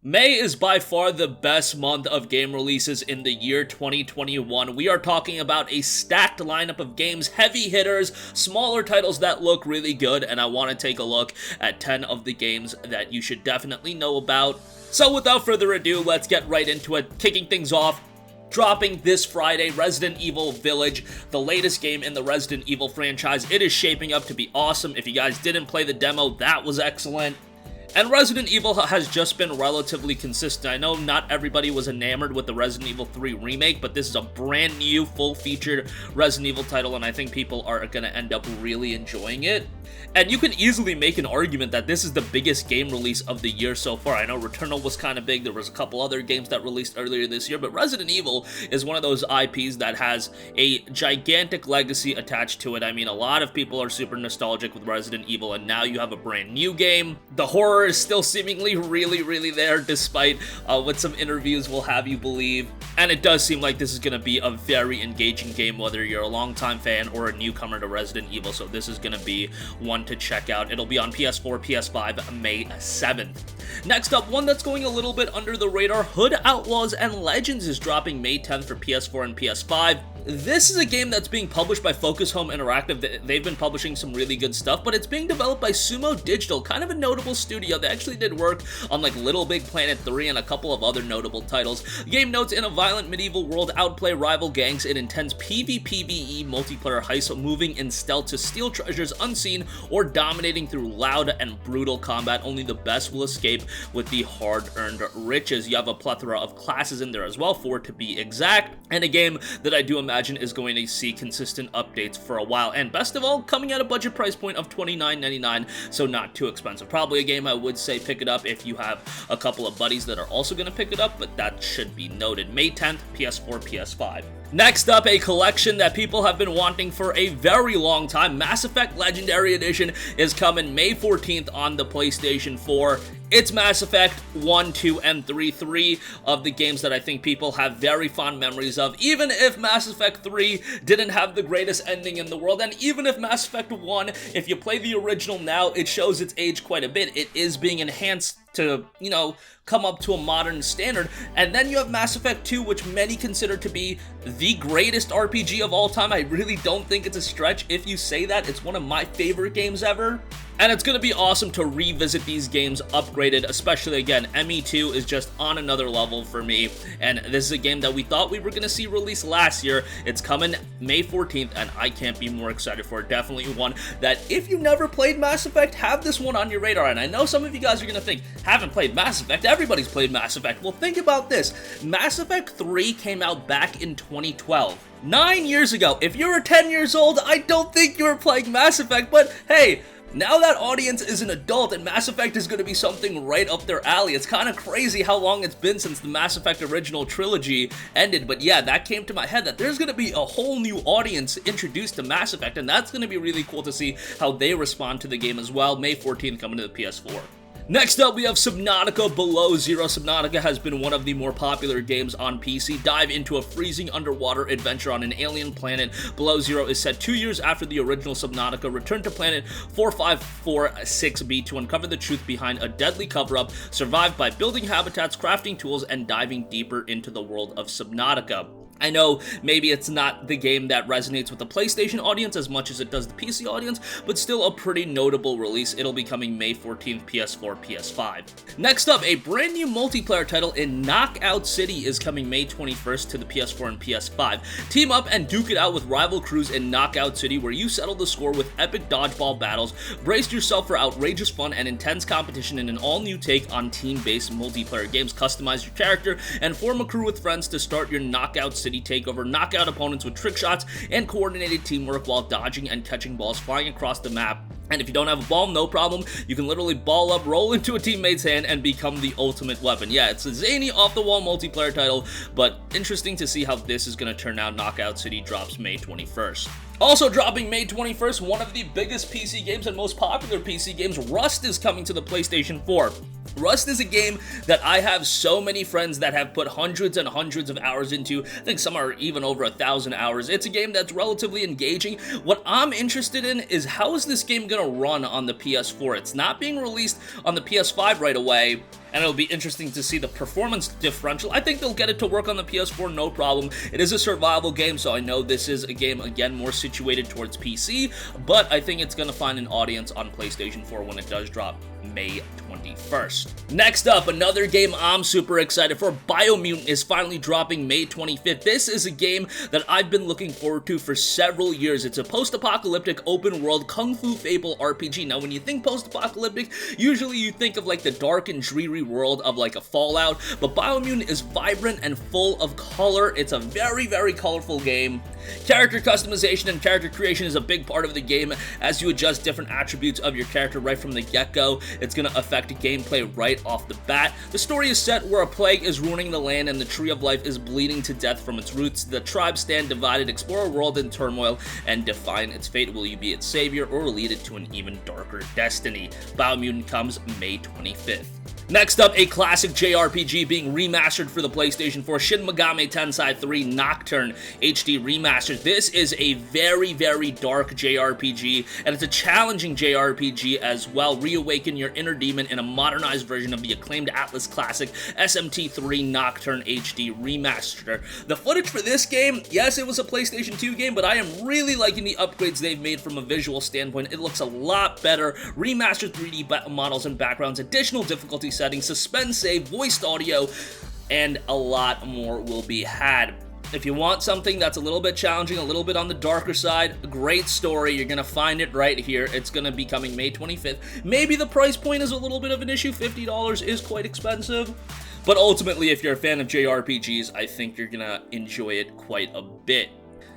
May is by far the best month of game releases in the year 2021. We are talking about a stacked lineup of games, heavy hitters, smaller titles that look really good, and I want to take a look at 10 of the games that you should definitely know about. So without further ado, let's get right into it. Kicking things off, dropping this Friday, Resident Evil Village, the latest game in the Resident Evil franchise. It is shaping up to be awesome. If you guys didn't play the demo, that was excellent. And Resident Evil has just been relatively consistent. I know not everybody was enamored with the Resident Evil 3 remake, but this is a brand new, full-featured Resident Evil title, and I think people are going to end up really enjoying it. And you can easily make an argument that this is the biggest game release of the year so far. I know Returnal was kind of big, there was a couple other games that released earlier this year, but Resident Evil is one of those IPs that has a gigantic legacy attached to it. I mean, a lot of people are super nostalgic with Resident Evil, and now you have a brand new game. The horror is still seemingly really there, despite what some interviews will have you believe. And it does seem like this is going to be a very engaging game, whether you're a longtime fan or a newcomer to Resident Evil, so this is going to be one to check out. It'll be on PS4, PS5, May 7th. Next up, one that's going a little bit under the radar, Hood, Outlaws, and Legends is dropping May 10th for PS4 and PS5. This is a game that's being published by Focus Home Interactive. They've been publishing some really good stuff, but it's being developed by Sumo Digital, kind of a notable studio. They actually did work on like Little Big Planet 3 and a couple of other notable titles. The game notes, in a violent medieval world, outplay rival gangs in intense PvPvE multiplayer heists, moving in stealth to steal treasures unseen or dominating through loud and brutal combat. Only the best will escape with the hard-earned riches. You have a plethora of classes in there as well, 4 to be exact, and a game that I do imagine is going to see consistent updates for a while, and best of all, coming at a budget price point of $29.99, so not too expensive. Probably a game I would say pick it up if you have a couple of buddies that are also going to pick it up, but that should be noted. May 10th, PS4, PS5. Next up, a collection that people have been wanting for a very long time. Mass Effect Legendary Edition is coming May 14th on the PlayStation 4. It's Mass Effect 1, 2, and 3, 3 of the games that I think people have very fond memories of. Even if Mass Effect 3 didn't have the greatest ending in the world, and even if Mass Effect 1, if you play the original now, it shows its age quite a bit. It is being enhanced to, come up to a modern standard. And then you have Mass Effect 2, which many consider to be the greatest RPG of all time. I really don't think it's a stretch if you say that. It's one of my favorite games ever. And it's going to be awesome to revisit these games upgraded, especially, again, ME2 is just on another level for me, and this is a game that we thought we were going to see released last year. It's coming May 14th, and I can't be more excited for it. Definitely one that, if you never played Mass Effect, have this one on your radar. And I know some of you guys are going to think, haven't played Mass Effect, everybody's played Mass Effect. Well, think about this. Mass Effect 3 came out back in 2012. 9 years ago. If you were 10 years old, I don't think you were playing Mass Effect, but hey, now that audience is an adult, and Mass Effect is going to be something right up their alley. It's kind of crazy how long it's been since the Mass Effect original trilogy ended, but yeah, that came to my head that there's going to be a whole new audience introduced to Mass Effect, and that's going to be really cool to see how they respond to the game as well. May 14th coming to the PS4. Next up, we have Subnautica Below Zero. Subnautica has been one of the more popular games on PC. Dive into a freezing underwater adventure on an alien planet. Below Zero is set 2 years after the original Subnautica. Return to planet 4546b to uncover the truth behind a deadly cover-up. Survive by building habitats, crafting tools, and diving deeper into the world of Subnautica. I know maybe it's not the game that resonates with the PlayStation audience as much as it does the PC audience, but still a pretty notable release. It'll be coming May 14th, PS4, PS5. Next up, a brand new multiplayer title in Knockout City is coming May 21st to the PS4 and PS5. Team up and duke it out with rival crews in Knockout City, where you settle the score with epic dodgeball battles. Brace yourself for outrageous fun and intense competition in an all-new take on team-based multiplayer games. Customize your character and form a crew with friends to start your Knockout City takeover. Knock out opponents with trick shots and coordinated teamwork while dodging and catching balls flying across the map. And if you don't have a ball, no problem. You can literally ball up, roll into a teammate's hand, and become the ultimate weapon. Yeah, it's a zany, off-the-wall multiplayer title, but interesting to see how this is going to turn out. Knockout City drops May 21st. Also dropping May 21st, one of the biggest PC games and most popular PC games, Rust, is coming to the PlayStation 4. Rust is a game that I have so many friends that have put hundreds and hundreds of hours into. I think some are even over 1,000 hours. It's a game that's relatively engaging. What I'm interested in is how is this game going to run on the PS4? It's not being released on the PS5 right away. and it'll be interesting to see the performance differential. I think they'll get it to work on the PS4, no problem. It is a survival game, so I know this is a game, again, more situated towards PC, but I think it's going to find an audience on PlayStation 4 when it does drop May 21st. Next up, another game I'm super excited for. Biomutant is finally dropping May 25th. This is a game that I've been looking forward to for several years. It's a post-apocalyptic open-world kung fu fable RPG. Now, when you think post-apocalyptic, usually you think of like the dark and dreary world of like a Fallout, but Biomutant is vibrant and full of color. It's a very, very colorful game. Character customization and character creation is a big part of the game as you adjust different attributes of your character right from the get-go. It's going to affect gameplay right off the bat. The story is set where a plague is ruining the land and the Tree of Life is bleeding to death from its roots. The tribes stand divided, explore a world in turmoil, and define its fate. Will you be its savior or lead it to an even darker destiny? Biomutant comes May 25th. Next up, a classic JRPG being remastered for the PlayStation 4, Shin Megami Tensei 3 Nocturne HD Remastered. This is a very, very dark JRPG, and it's a challenging JRPG as well. Reawaken your inner demon in a modernized version of the acclaimed Atlas classic SMT3 Nocturne HD Remaster. The footage for this game, yes, it was a PlayStation 2 game, but I am really liking the upgrades they've made from a visual standpoint. It looks a lot better. Remastered 3D models and backgrounds, additional difficulty settings, suspend save, voiced audio, and a lot more will be had. If you want something that's a little bit challenging, a little bit on the darker side, a great story, you're going to find it right here. It's going to be coming May 25th. Maybe the price point is a little bit of an issue. $50 is quite expensive. But ultimately, if you're a fan of JRPGs, I think you're going to enjoy it quite a bit.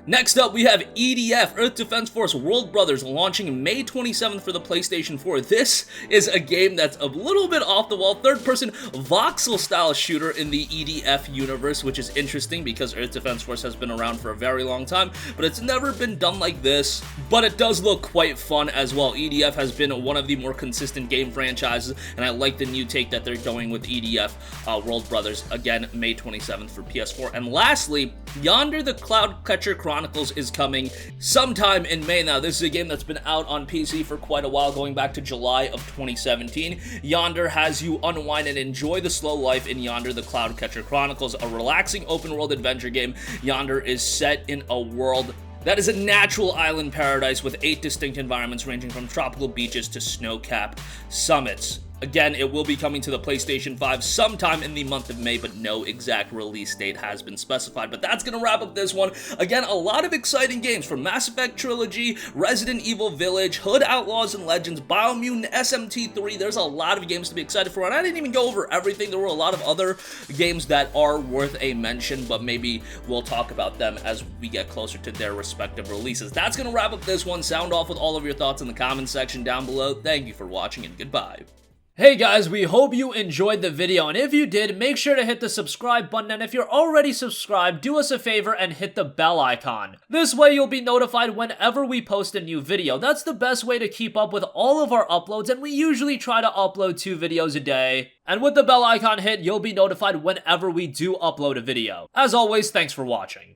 Next up, we have EDF, Earth Defense Force World Brothers, launching May 27th for the PlayStation 4. This is a game that's a little bit off the wall, third-person voxel-style shooter in the EDF universe, which is interesting because Earth Defense Force has been around for a very long time, but it's never been done like this. But it does look quite fun as well. EDF has been one of the more consistent game franchises, and I like the new take that they're going with EDF World Brothers, again, May 27th for PS4. And lastly, Yonder the Cloudcatcher Chronicles is coming sometime in May. Now, this is a game that's been out on PC for quite a while, going back to July of 2017. Yonder has you unwind and enjoy the slow life in Yonder the Cloudcatcher Chronicles, a relaxing open-world adventure game. Yonder is set in a world that is a natural island paradise with 8 distinct environments ranging from tropical beaches to snow-capped summits. Again, it will be coming to the PlayStation 5 sometime in the month of May, but no exact release date has been specified. But that's going to wrap up this one. Again, a lot of exciting games from Mass Effect Trilogy, Resident Evil Village, Hood Outlaws and Legends, Biomutant, SMT3. There's a lot of games to be excited for, and I didn't even go over everything. There were a lot of other games that are worth a mention, but maybe we'll talk about them as we get closer to their respective releases. That's going to wrap up this one. Sound off with all of your thoughts in the comments section down below. Thank you for watching, and goodbye. Hey guys, we hope you enjoyed the video, and if you did, make sure to hit the subscribe button, and if you're already subscribed, do us a favor and hit the bell icon. This way you'll be notified whenever we post a new video. That's the best way to keep up with all of our uploads, and we usually try to upload 2 videos a day. And with the bell icon hit, you'll be notified whenever we do upload a video. As always, thanks for watching.